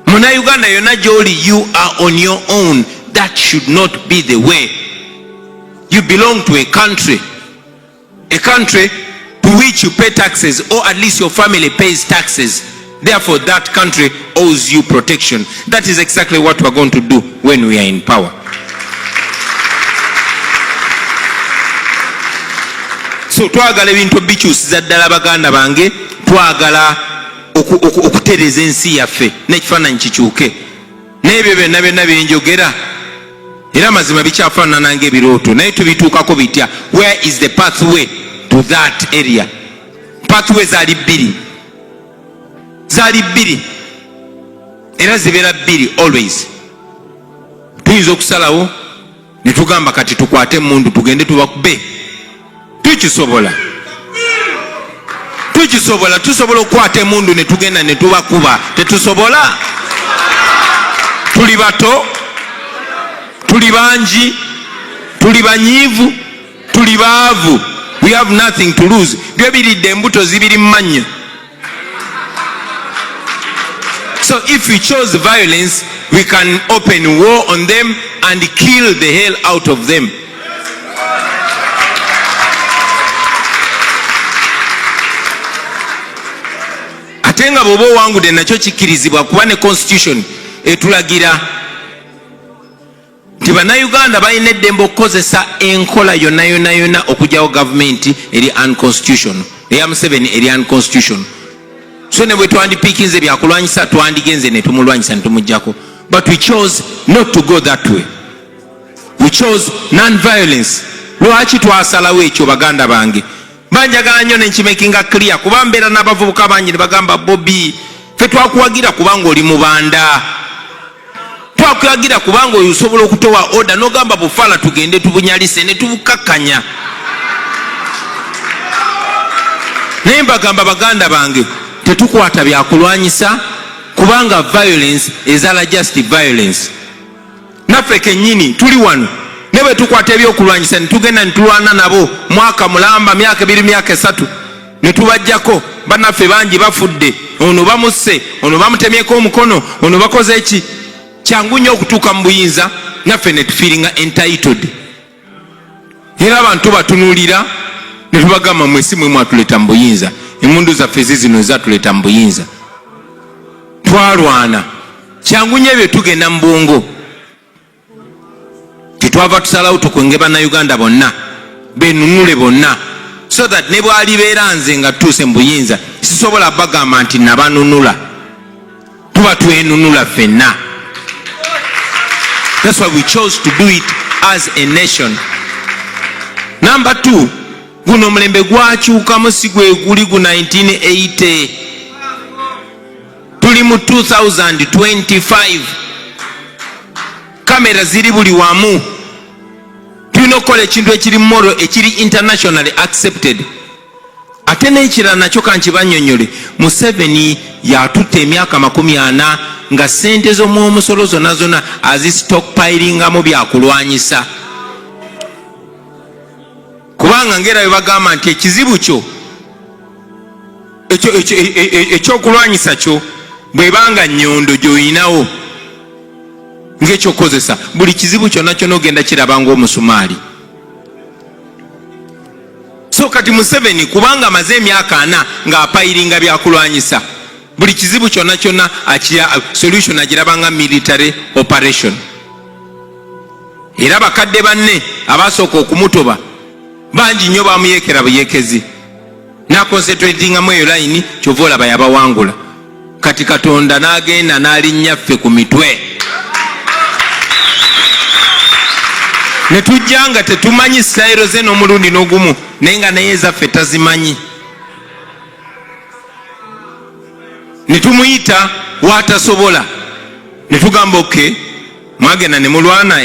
Munnayuganda yonna gy'oli, you are on your own. That should not be the way. You belong to a country to which you pay taxes, or at least your family pays taxes. Therefore, that country owes you protection. That is exactly what we're going to do when we are in power. So twagala ebintu bikyusiza ddala baganda bange, twagala okutereza ensi yaffe n'ekifaananyi kikyuke, n'ebyo byonna byonna byenjogera era mazima bikyafaanana ng'ebirooto, naye tubituukako bitya? Where is the pathway to that area? Pathway zaali bbiri era zibeera bbiri always. Tuyinza okusalawo ne tugamba kati tukwate emmundu tugende tubakube. Tusobola okukwata emmundu ne tugenda ne tubakuba? Tetusobola. Tuli bato, tuli bangi, tuli banyiivu, tuli baavu. We have nothing to lose. Byo biridde embuto zibiri mu mannyo. So if we chose violence, we can open war on them and kill the hell out of them. Ate nga bw'oba owangudde nakyo kikkirizibwa, kuba ne constitution etulagira nti bannayuganda balina eddembe okukozesa enkola yonna yonna yonna okugyawo gavumenti eri unconstitutional, eya Museveni eri unconstitutional. So ne bwe twandipiikinze byakulwanyisa twandigenze ne tumulwanyisa ne tumuggyako, but we chose not to go that way. We chose non-violence. Lwaki twasalawo ekyo baganda bange? Banjagala nnyo nenkimakinga clear, kuba mbeera n'abavubuka bangi ne bagamba Bobby, ffe twakuwagira kubanga oli mubanda, twakuwagira kubanga oyo osobola okutowa order n'ogamba Bufala tugende tubunyalise ne tubukakkanya. Naye mbagamba baganda bange, tetukwata byakulwanyisa kubanga violence ezala just violence. Naffe kennyini tuli wano ne bwe tukwata ebyokulwanyisa ne tugenda ne tulwana nabo mwaka mulamba, myaka 2, myaka 3 ne tubajjako, bannaffe bangi bafudde, ono bamusse, ono bamutemyeko omukono, ono bakoze eki. Kyangu nnyo okutuuka mu buyinza naffe ne tufiiringa entitled, era abantu batunuulira ne tubagamba mwe si mwe mwatuleeta mu buyinza, emmundu zaffe zino ezatuleeta mu buyinza. Twalwana kyangu nnyo ebyo tugenda mu bwongo. Tetwava tusalawo tukwenge bannayuganda bonna benunule bonna, so that ne bwalibeera nze nga tutuuse mu buyinza sisobola bagamba nti nabanunula, tuba twenunula ffenna. That's why we chose to do it as a nation. Number 2, guno omulembe gwakyukamu si gwe guli gu 1980. Tuli mu 2025. Kamera ziri buli wamu. Tulina okukola ekintu ekiri moral, ekiri internationally accepted. Ate n'ekirala nakyo kankibanyonyole, Museveni yatutta emyaka 40 nga sente z'omwomusolo zonna zonna azisitockpilingamu byakulwanyisa. Kubanga ngera bwe bagamba nti ekizibu kyo ekyokulwanyisa kyo bwebanga nnyondo gy'olinawo ng'ekyokozesa, buli kizibu kyonna kyonna ogenda kirabanga omusumaali. So kati Museveni kubanga amaze emyaka 4 ng'apayiringa byakulwanyisa, buli kizibu kyonna kyonna solution agirabanga military operation. Era bakadde banne abasooka okumutoba bangi nnyo bamuyekera buyekezi, nakonsentratingamu eyo layini, kyova olaba yabawangula. Kati Katonda n'agenda n'alinnya ffe ku mitwe, ne tujja nga tetumanyi sitayiro ze n'omulundi n'ogumu, naye nga naye ezaffe tazimanyi. Ne tumuyita watasobola, ne tugamba okay, mwagenda ne mulwana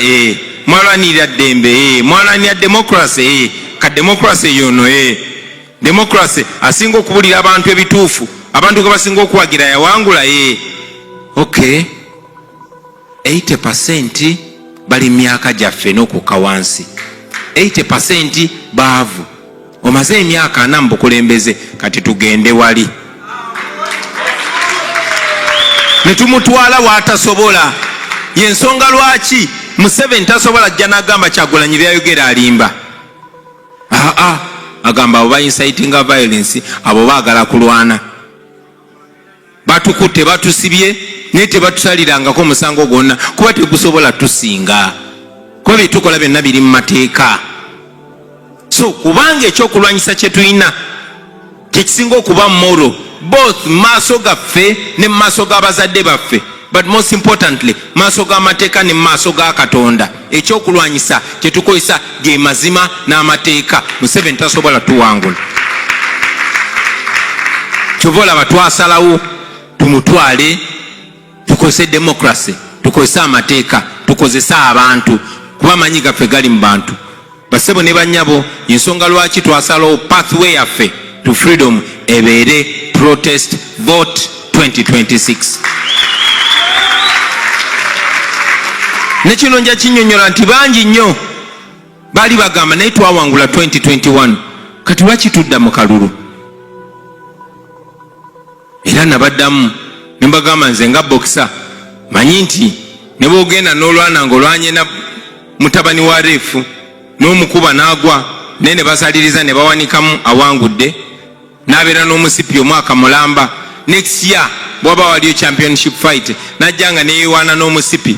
mwalwanirira ddembe mwalwanirira democracy ka democracy yono democracy asinga okubulira abantu ebituufu abantu ge basinga okuwagira yawangula okay 80% bali myaka gyaffe n'okukka wansi 80% baavu omaze emyaka 4 mu bukulembeze kati tugende wali ne tumutwala watasobola yensonga lwaki Museveni tasobola ajja n'agamba Kyagulanyi byayogera alimba agamba abo inciting violence abo baagala kulwana batukutte batusibye naye tebatusalirangako omusango gwonna kuba tegusobola tusinga kuba byetukola byonna biri mu mateeka so kubanga ekyokulwanyisa kye tulina kyekisinga okuba moro both maaso gaffe ne maaso g'abazadde baffe but most importantly maaso g'amateeka ne maaso ga Katonda ekyokulwanyisa kyetukozesa ge mazima n'amateeka. Museveni tasobola tuwangula kyova olaba twasalawo tumutwale tukozese democracy tukozese amateeka tukozese abantu kuba amanyi gaffe gali mu bantu basebo ne banyabo ensonga lwaki twasalawo pathway yaffe to freedom ebeere protest vote 2026 nekino nja kinyonyola nti bangi nnyo baali bagamba naye twawangula 2021 kati lwaki tudda mu kalulu era nabaddamu ne mbagamba nze nga bokisa manyi nti ne boogenda n'olwana ng'olwanye na mutabani wa reefu n'omukuba n'agwa naye ne basaliriza ne bawanikamu awangudde n'abeera n'omusipi omwaka mulamba next year bwaba waliyo championship fight najja nga neyewaana n'omusipi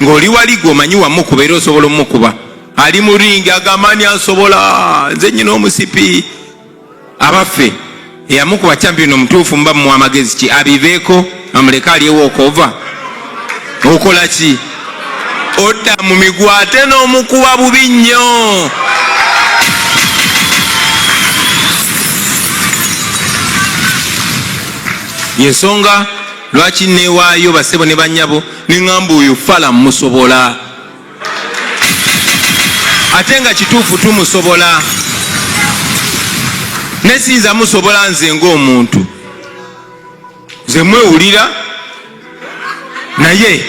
ng'oli wali gwe omanyi wamukuba era osobola omukuba ali mu ringi agamba ani asobola nze nyina omusipi abaffe eyamukuba champion omutuufu mba mu amagezi ki abiveeko amuleka aliyewo okova okola ki odda mu migwa ate n'omukuba bubi nnyo yensonga lwaki neewaayo basebo ne banyabo neŋŋamba oyo fala musobola ate nga kituufu tumusobola nesinza musobola nze ng'omuntu nze mwewulira naye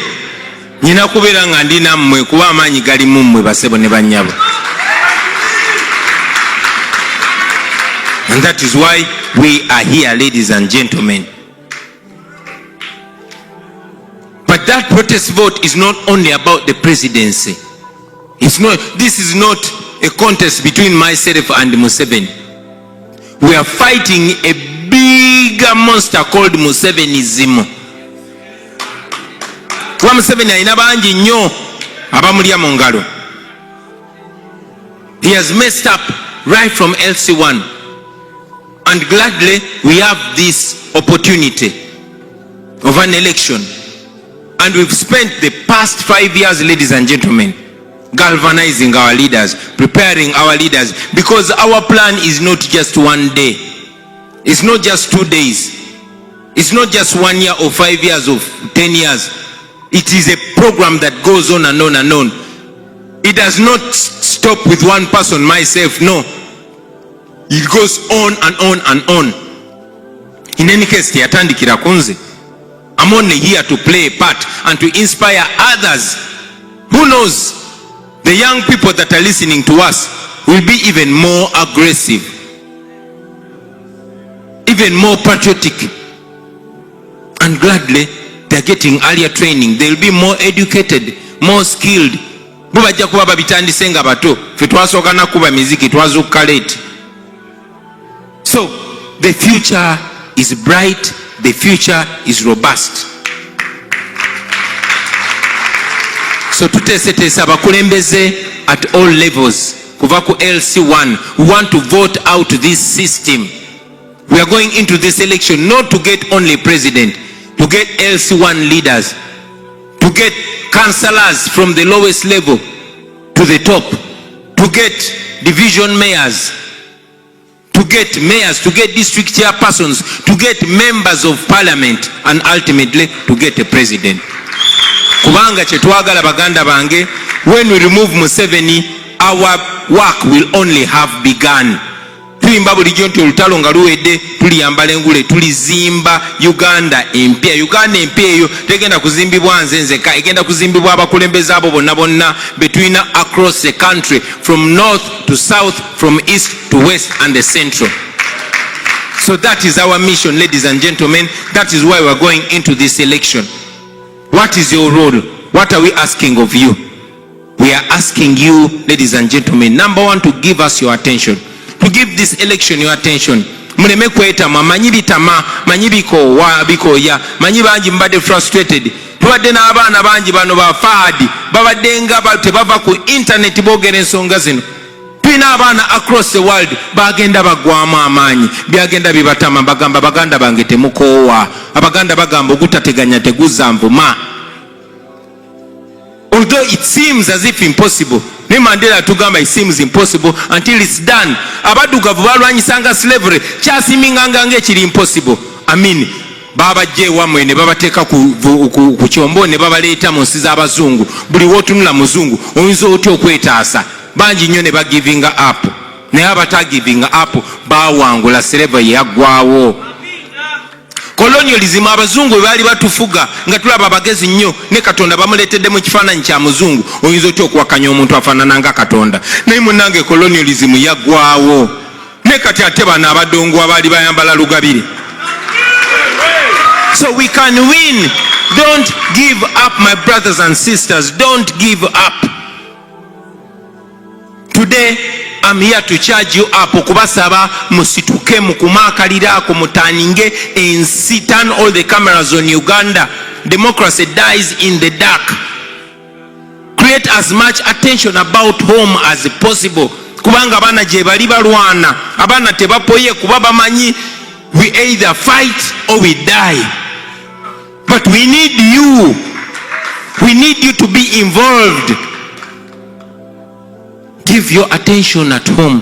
nyina kubeera nga ndi nammwe kuba amaanyi gali mu mmwe basebo ne banyabo. And that is why we are here, ladies and gentlemen. But that protest vote is not only about the presidency. This is not a contest between myself and Museveni. We are fighting a bigger monster called Musevenism. Kuba Museveni alina bangi nnyo abamulya mu ngalo. He has messed up right from LC1. And gladly we have this opportunity of an election. And we've spent the past 5 years, ladies and gentlemen, galvanizing our leaders, preparing our leaders, because our plan is not just one day. It's not just 2 days. It's not just 1 year or 5 years or 10 years. It is a program that goes on and on and on. It does not stop with one person, myself, no. It goes on and on and on. In any case, tiyatandikira kunze. I'm only here to play a part and to inspire others. Who knows? The young people that are listening to us will be even more aggressive, even more patriotic, and gladly they're getting earlier training. They'll be more educated, more skilled. Bubajja kuba babitandise nga bato, ffe twasooka nakuba miziki twazuuka late. So the future is bright, the future is robust. So tuteeseteese abakulembeze at all levels kuva ku LC1. We want to vote out this system. We are going into this election not to get only president, to get LC1 leaders, to get councillors from the lowest level to the top, to get division mayors, to get mayors, to get district chairpersons, to get members of parliament, and ultimately to get a president. kubanga kye twagala baganda bange, when we remove Museveni, our work will only have begun. Tuyimba bulijjo nti olutalo nga luwedde, tuliyambala engule, tulizimba Uganda empya. Uganda empya eyo tegenda kuzimbibwa nze nzekka, egenda kuzimbibwa abakulembeze abo bonna bonna between across the country, from north to south, from east to west and the central. So that is our mission, ladies and gentlemen. That is why we are going into this election. What is your role? What are we asking of you? We are asking you, ladies and gentlemen, number one, to give us your attention. To give this election your attention. Muleme kwetama, manyi bitama, manyi bikoya, manyi banji mbade frustrated. Tuwadde n'abaana banji bano ba faadi, babadde nga tebava ku internet boogera ensonga zino. Tulina abaana across the world bagenda bagwamu amaanyi, byagenda bibatama, bagamba baganda bange temukoowa, abaganda bagamba ogutateganya teguzza nvuma. Although it seems as if impossible, ne Mandela tugamba it seems impossible until it's done. Abaddugavu balwanyisanga slavery, kyasiminganga ng'ekiri impossible. Babajje wamwe ne babateeka ku kyombo ne babaleeta mu nsi z'abazungu. Buli wootunula muzungu oyinza otya okwetaasa. Bangi nnyo ne bagiving up, naye abatagiving up bawangula, slavery yaggwawo. Colonialism, abazungu bwe baali batufuga nga tulaba abagezi nnyo, ne Katonda bamuleetedde mu kifaananyi kya muzungu, oyinza otya okuwakanya omuntu afaanana nga Katonda. Naye munnange colonialism yaggwawo, ne kati ate bano abadongo abaali bayambala lugabire. So we can win. Don't give up, my brothers and sisters. Don't give up. Today I'm here to charge you up, okubasaba musituke mukumakalira ako mutaninge ensi. Turn all the cameras on Uganda. Democracy dies in the dark. Create as much attention about home as possible, kubanga abaana gye bali balwana, abaana tebapoye kuba bamanyi we either fight or we die. But we need you. We need you to be involved. Give your attention at home.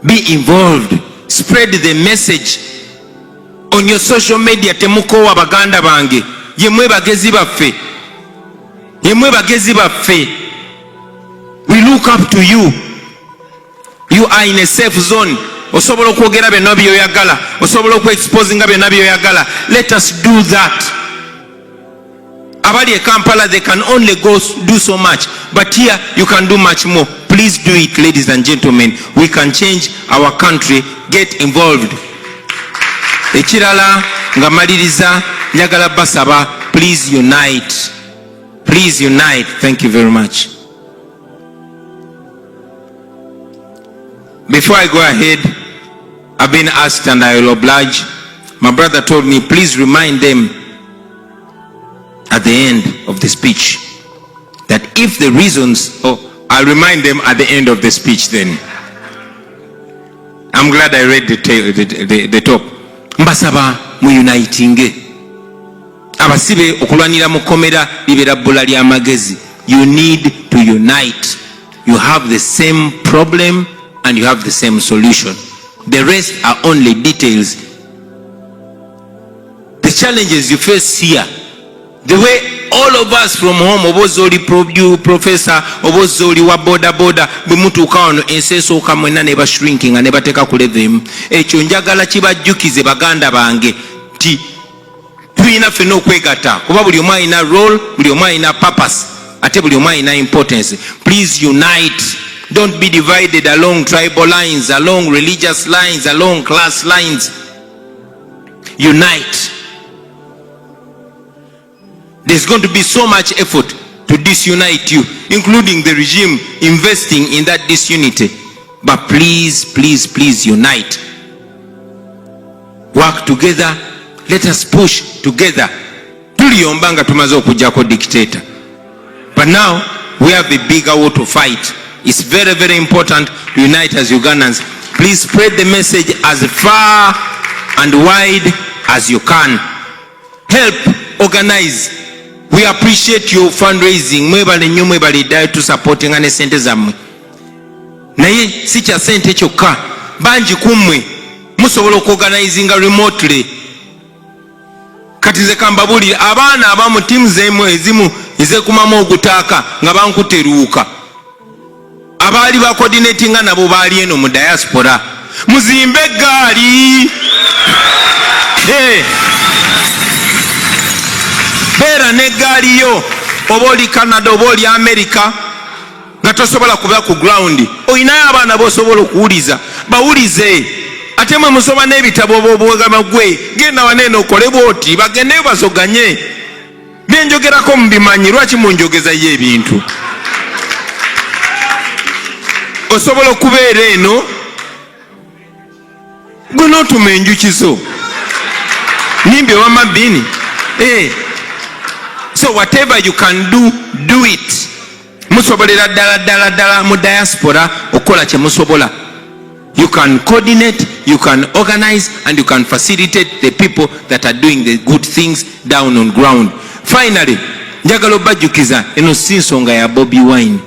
Be involved. Spread the message on your social media. Temukowa baganda bange, yemwe bagezi baffe, yemwe bagezi baffe. We look up to you. You are in a safe zone. Osobola okwogera byonna byoyagala, osobola okweexposinga byonna byoyagala. Let us do that. Abali e Kampala, they can only do so much, but here you can do much more. Please do it, ladies and gentlemen. We can change our country. Get involved. Ekirala nga maliriza njagala basaba, please unite. Please unite. Thank you very much. Before I go ahead, I've been asked and I will oblige. My brother told me, please remind them at the end of the speech that if the reasons, I'll remind them at the end of the speech then. I'm glad I read the top. Mbasaba mu uniting. Abasibe okulwanira mu komera libera bbula lya magezi. You need to unite. You have the same problem and you have the same solution. The rest are only details. The challenges you face here, the way all of us from home, obozoli professor, obozoli wa boda bwe mutuuka wano ensi esooka mwenna ne ba shrinking ne bateeka ku level. Ekyo njagala kibajjukize baganda bange ti tulina ffenna okwegatta, kuba buli omu alina role, buli omu alina purpose, ate buli omu alina importance. Please unite. Don't be divided along tribal lines, along religious lines, along class lines. Unite. There's going to be so much effort to disunite you, including the regime investing in that disunity. But please, please, please unite. Work together. Let us push together. Tuliyombanga tumaze okujjako dictator. But now we have a bigger war to fight. It's very, very important to unite as Ugandans. Please spread the message as far and wide as you can. Help organize. We appreciate your fundraising. Mwebale nnyo mwebale ddala to supporting ne sente zammwe. Naye si kya sente kyokka. Bangi kummwe musobola okuorganizinga remotely. Kati nze kambabulira abaana abamu teams ezimu nze kumama ogutaaka nga bankuteruuka abaali bacoordinatinga nabo baali eno mu diaspora muzimbe eggaali beera n'eggaali yo oba oli Canada oba oli America nga tosobola kuba ku ground olinayo abaana bosobola okuwuliza bawulize ate mwe musoba n'ebitabo bwobwegama gwe genda waneeno okole bwoti bagendeyo bazoganye byenjogerako mubimanyi lwaki munjogezayo ebintu osobola okubeera eno gwe n'otuma enjukizo nimbe wamabini so whatever you can do it musobolera ddala mu diaspora okola kye musobola. You can coordinate, you can organize, and you can facilitate the people that are doing the good things down on ground. Finally, njagala obajjukiza eno si nsonga ya Bobi Wine,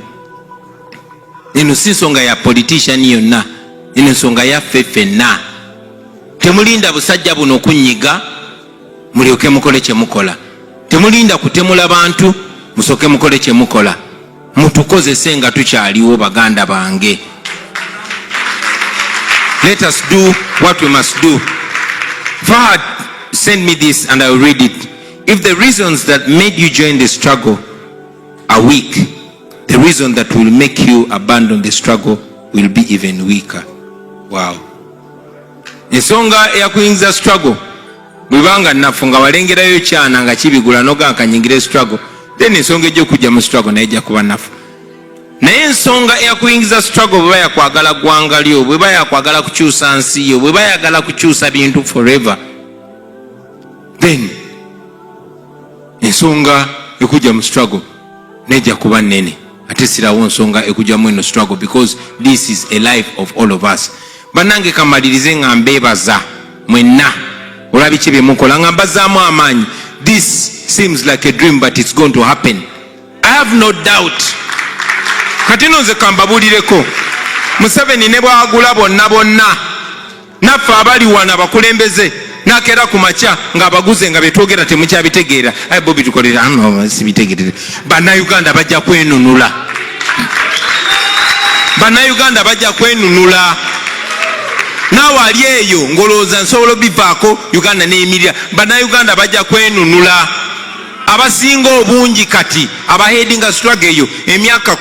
eno si nsonga ya politician yonna, eno nsonga ya ffenna. Temulinda busajja buno okunyiga mulyoke mukole kye mukola. Temulinda kutemula bantu musoke mukole kye mukola. Mutukozese nga tukyaliwo baganda bange. Let us do what we must do. Fahad send me this and I will read it. If the reasons that made you join the struggle are weak, the reason that will make you abandon the struggle will be even weaker. Wow. Ensonga eyakuyinza struggle bwebanga nnafu nga walengerayo kyana nga kibigula noga kanyingire struggle, then ensonga ejja okujja mu struggle naye ejja kuba nnafu. Naye ensonga eyakuyingiza struggle bwe bayakwagala ggwanga lyo, bwe bayakwagala kukyusa nsi yo, bwe bayagala kukyusa bintu forever, then ensonga ekujja mu struggle nejja kuba nnene. Ate sirawo nsonga ekujja mu eno struggle because this is a life of all of us. Bannange kamalirize nga mbeebaza mwenna olabiki bye mukola nga mbazaamu amaanyi. This seems like a dream but it's going to happen. I have no doubt. Kati nze kambabulireko Museveni ne bwagula bonna naffe abali wana bakulembeze nakera ku macha nga abaguze nga betwogera temukyabitegeera. Ayi Bobi tukolera ano sibitegeerere. Bannayuganda bajja kwenunula, bannayuganda bajja kwenunula. Naawe ali eyo ngolooza nsobola obivaako Uganda n'emirira. Bannayuganda bajja kwenunula. Abasinga obungi kati abaheadinga struggle eyo emyaka